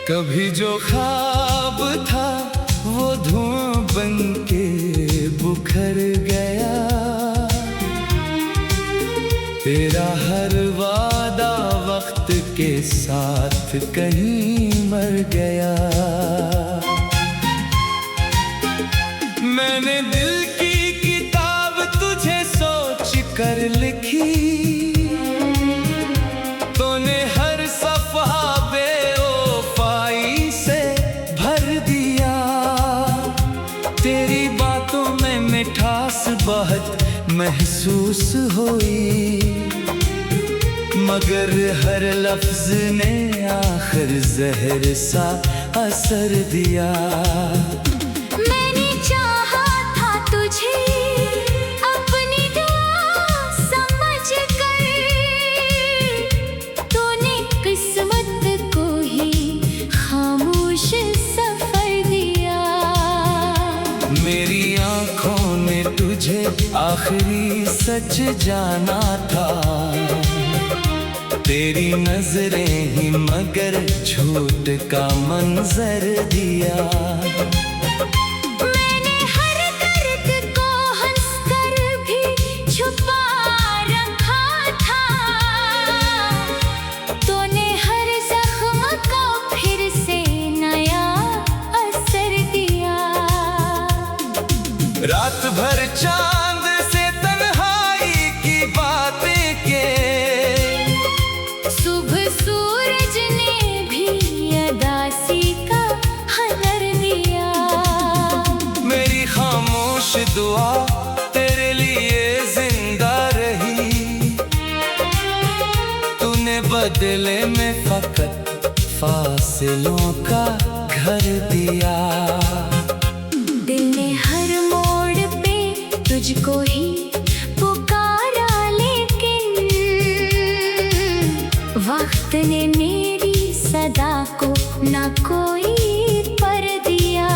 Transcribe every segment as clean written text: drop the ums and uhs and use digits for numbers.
कभी जो ख्वाब था वो धुआं बन के बुखर गया। तेरा हर वादा वक्त के साथ कहीं मर गया। मैंने दिल की किताब तुझे सोच कर लिखी, तूने हर सफ़हा बेवफाई से भर दिया। तेरी बातों में मिठास बहुत महसूस हुई, मगर हर लफ्ज ने आखिर जहर सा असर दिया। मैंने चाहा था तुझे अपनी दुआ समझ कर, तूने किस्मत को ही खामोश सफर दिया। मेरी आँखों ने तुझे आखिरी सच जाना था, तेरी नजरें ही मगर झूठ का मंजर दिया। मैंने हर दर्द को हंसकर भी छुपा रखा था, तूने हर जख्म को फिर से नया असर दिया। रात भर चांद से तन्हाई की बातें के, सुबह सूरज ने भी उदासी का हनर दिया। मेरी खामोश दुआ तेरे लिए जिंदा रही, तूने बदले में फकत फासिलों का घर दिया। दिल ने हर मोड़ पे तुझको ही पुकारा, लेकिन वक्त ने मेरी सदा को ना कोई पर दिया।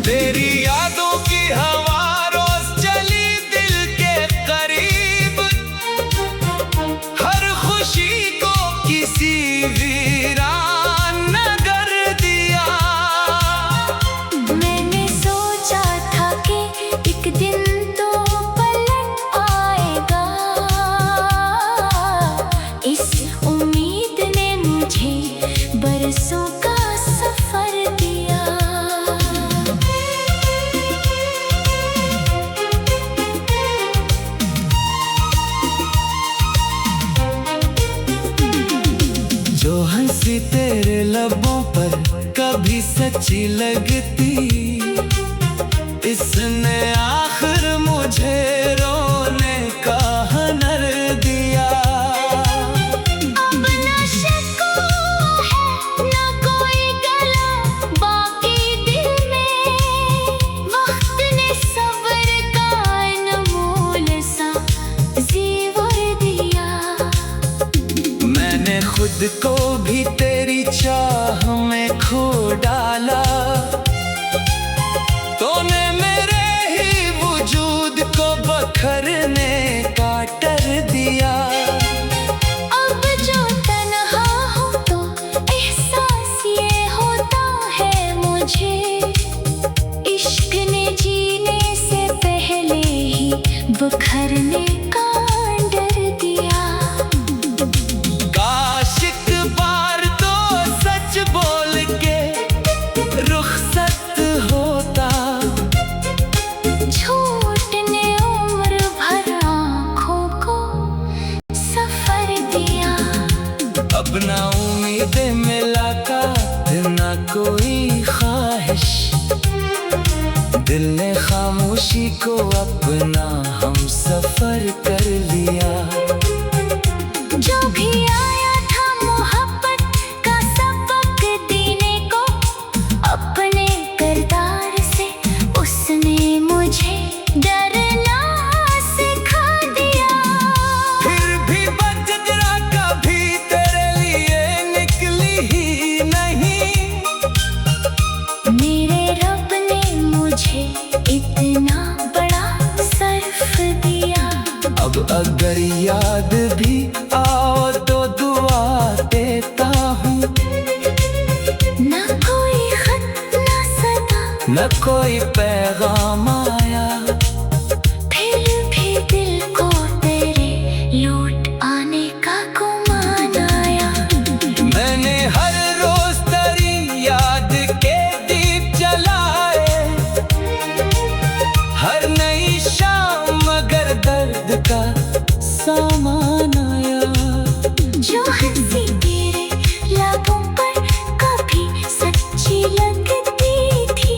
तेरी यादों की हवा रोज चली दिल के करीब, हर खुशी को किसी वीरान नगर दिया। मैंने सोचा था कि एक दिन तो पलट आएगा, इस उम्मीद ने मुझे बरसों का सफर दिया। जो हंसी तेरे लबों पर कभी सच्ची लगती, इसने आखिर मुझे रोने का हनर दिया। अब ना शकू है ना कोई गला बाकी दिल में, वक्त ने सब्र का अनमोल सा ज़ेवर दिया। मैंने खुद को भी तेरी चाह में खो डाला, तूने मेरे ही वजूद को बखरने का डर दिया। अब जो तन्हा हूँ तो एहसास ये होता है मुझे, इश्क ने जीने से पहले ही बखरने का डर दिया। काश एक बार तो सच बोल के रुखसत होता, झूठ ने उम्र भर आँखों को सफर दिया। अब ना उम्मीदें मुलाकात ना कोई ख्वाहिश, दिल ने खामोशी को अपना हम सफर कर लिया। जो भी आया था मोहब्बत का सबक देने को, अपने किरदार से उसने मुझे डरना सिखा दिया। फिर भी बजरा कभी तेरे लिए निकली ही नहीं, मेरे रब ने मुझे इतना बड़ा सर्फ दिया। अब अगर न कोई पैगाम आया। फिर भी दिल को तेरे लौट आने का गुमान आया। मैंने हर रोज तेरी याद के दीप जलाए, हर नई शाम मगर दर्द का सामान आया। जो हंसी तेरे लबों पर कभी सच्ची लगती थी,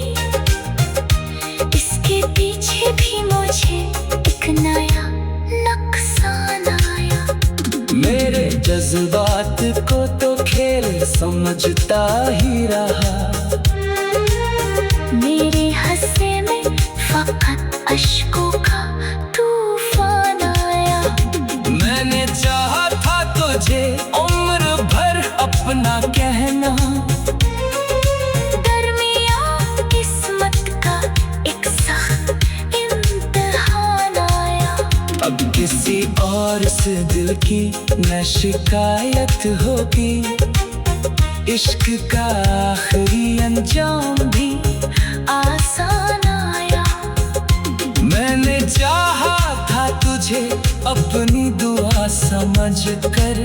इसके पीछे भी मुझे एक नया नुकसान आया। मेरे जज्बात को तो खेल समझता ही रहा, मेरे हंसे में फकत अश्कों का तूफान आया। मैंने चाहा था तुझे उम्र भर अपना कहना, दरमियाँ किस्मत का एक सख्त इम्तिहान आया। अब किसी और से दिल की न शिकायत होगी, इश्क का आखिरी अंजाम भी आसान आया। मैंने चाहा था तुझे अपनी दुआ समझ कर,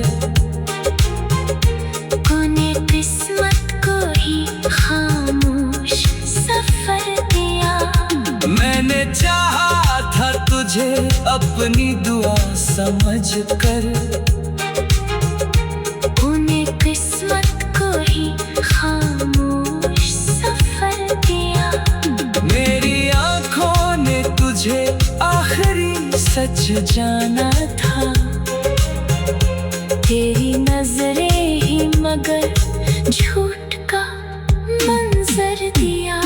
कोने किस्मत को ही खामोश सफर दिया। मैंने चाहा था तुझे अपनी दुआ समझ कर, कोने किस्मत को ही खामोश सफर दिया। मेरी आंखों ने तुझे आखिरी सच जाना था, तेरी नजरें ही मगर झूठ का मंजर दिया।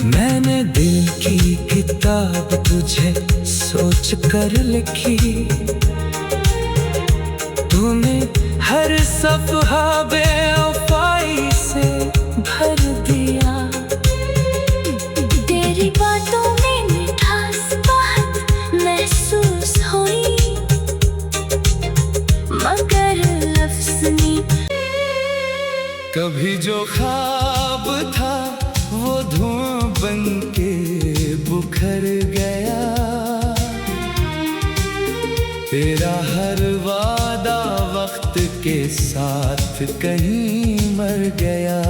मैंने दिल की किताब तुझे सोच कर लिखी, तूने हर सफ़हा बेवफाई से भर दिया। तेरी बातों में मिठास बहुत महसूस हुई, मगर लफ्ज़ नहीं। कभी जो ख्वाब था वो धुआं बन के बुखर गया, तेरा हर वादा वक्त के साथ कहीं मर गया।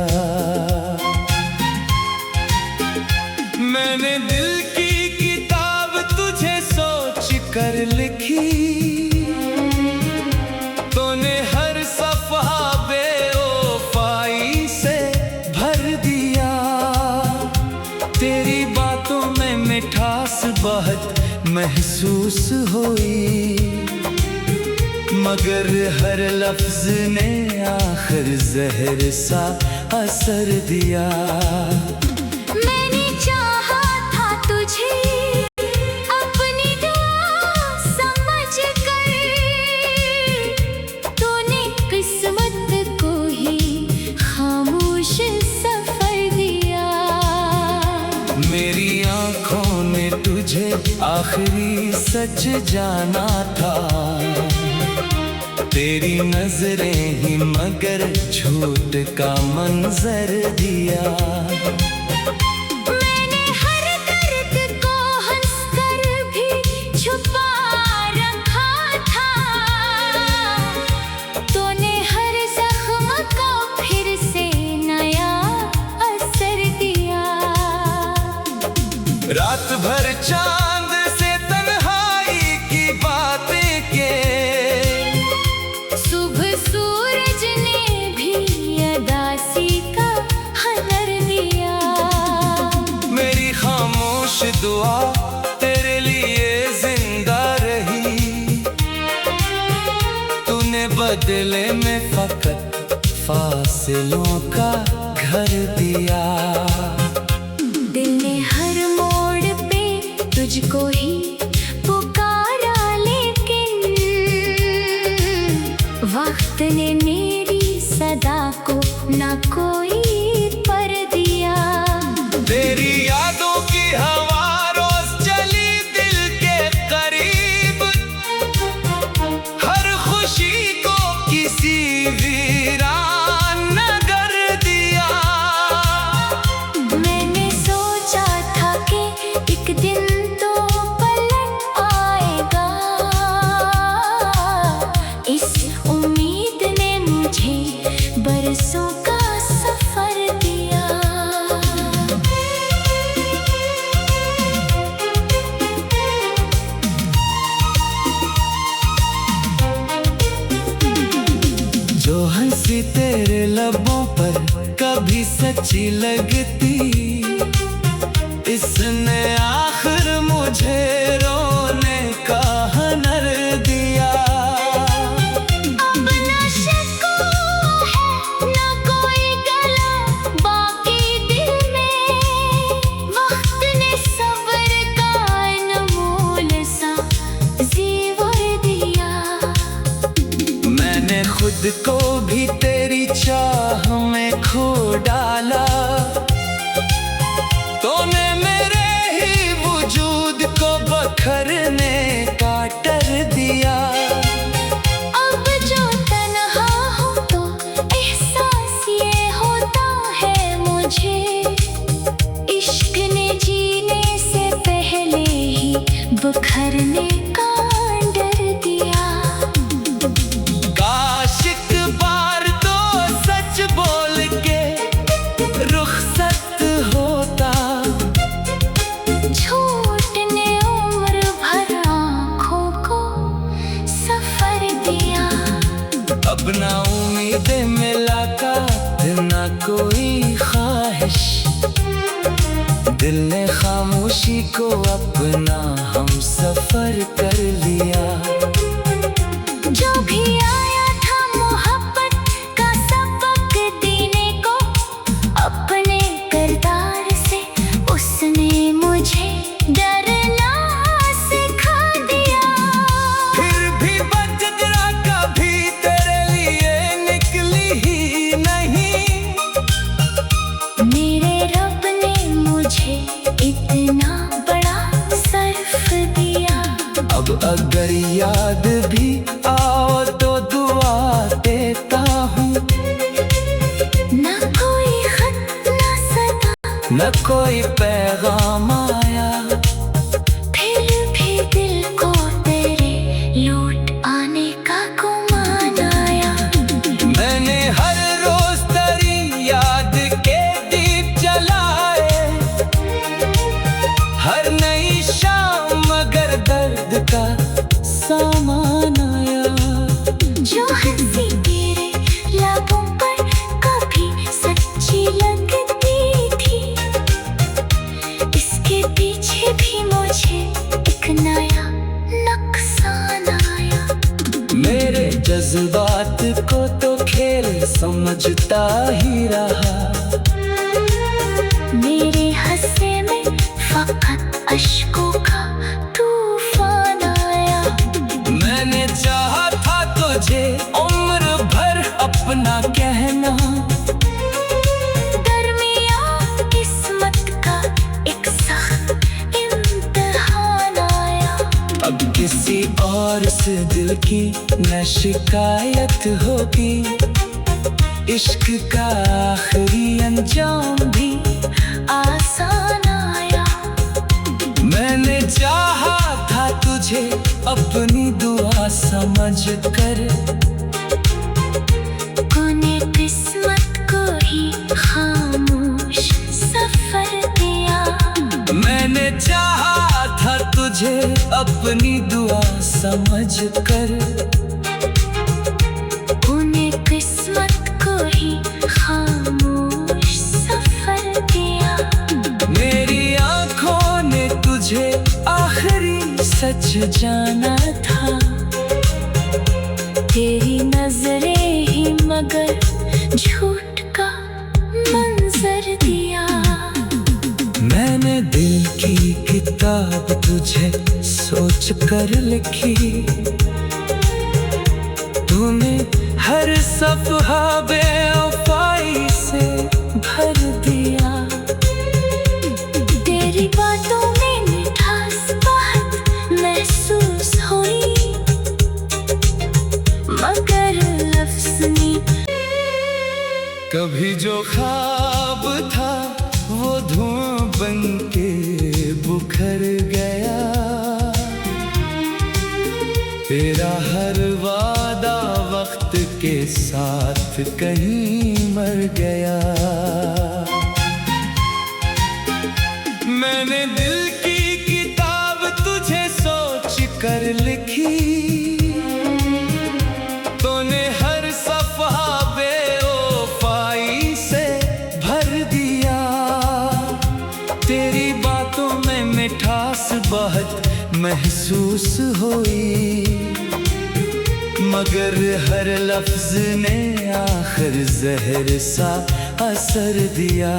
मैंने दिल की किताब तुझे सोच कर लिखी, तूने हर सफ़हा बेवफाई से भर दिया। तेरी बातों में मिठास बहुत महसूस हुई, मगर हर लफ्ज ने आखिर जहर सा असर दिया। मैंने चाहा था तुझे अपनी दुआ समझ कर, तूने किस्मत को ही खामोश सफर दिया। मेरी आंखों ने तुझे आखिरी सच जाना था, तेरी नजरें ही मगर झूठ का मंजर दिया। मैंने हर दर्द को हंसकर भी छुपा रखा था, तूने हर जख्म को फिर से नया असर दिया। रात भर चांद से तन्हाई की बातें के, सुबह सूरज ने भी अदासी का हनर दिया। मेरी खामोश दुआ तेरे लिए जिंदा रही, तूने बदले में फकत फासिलों का घर दिया। दिल ने हर मोड़ पे तुझको ही पुकारा, लेकिन वक्त ने मेरी सदा को ना कोई पर दिया। तेरी यादों की हवा रोज चली दिल के करीब, हर खुशी को किसी वीरान नगर दिया। मैंने तेरे लबों पर कभी सच्ची लगती, इसने आखिर मुझे रोने का हुनर दिया। अब न शको है न कोई गला बाकी दिल में, वक्त ने सब्र का अनमोल सा ज़ेवर दिया। मैंने खुद को भी तेरी चाह में खो डाला, तूने मेरे ही वजूद को बखरने का डर दिया। अब जो तन्हा हूँ तो एहसास ये होता है मुझे, इश्क ने जीने से पहले ही बखरने का डर दिया। काश एक बार तो सच बोल के रुखसत होता, झूठ ने उम्र भर आँखों को सफर दिया। अब ना उम्मीदें मुलाकात ना कोई ख्वाहिश, दिल ने खामोशी को अपना हम सफर कर लिया। जो भी आया था मोहब्बत का सबक देने को, अपने किरदार से उसने मुझे डरना सिखा दिया। फिर भी बजरा कभी तेरे लिए निकली ही नहीं, मेरे रब ने मुझे इतना बड़ा सर्फ दिया। अब अगर याद भी आओ तो दुआ देता हूँ, न कोई खत न सदा न कोई पैगाम आया, फिर भी दिल को तेरे लौट आने का गुमान आया। मैंने हर रोज तेरी याद के दीप जलाए, हर नई शाम मगर दर्द का सामान आया। जो हंसी तेरे लबों पर कभी सच्ची लगती थी, इसके पीछे भी मुझे एक नया नुकसान आया। मेरे जज्बात को तो खेल समझता ही रहा, मेरे हंसे में फकत अश्कों का तूफान आया। मैंने चाहा था तुझे उम्र भर अपना कहना, दरमियान किस्मत का एक सख्त इम्तिहान आया। अब किसी और से दिल की न शिकायत होगी, इश्क का आखिरी अंजाम भी आसान आया। मैंने चाहा था तुझे अपनी दुआ समझ कर, तूने किस्मत को ही खामोश सफर दिया। मैंने चाहा था तुझे अपनी दुआ समझ कर, तूने किस्मत को ही खामोश सफर दिया। मेरी आंखों ने तुझे आखिरी सच जाना था, तेरी नजरें ही मगर झूठ का मंजर दिया। मैंने दिल की किताब तुझे सोच कर लिखी, तूने हर सफ़हा बेवफाई से भर दिया। तेरी बातों में मिठास बात महसूस हुई, मगर लफ्ज़ नहीं। कभी जो ख्वाब था वो धुआं बन के बुखर गया, तेरा हर वादा वक्त के साथ कहीं मर गया। मैंने दिल की किताब तुझे सोच कर लिखी, तूने हर सफ़हा महसूस हुई, मगर हर लफ्ज ने आखिर जहर सा असर दिया।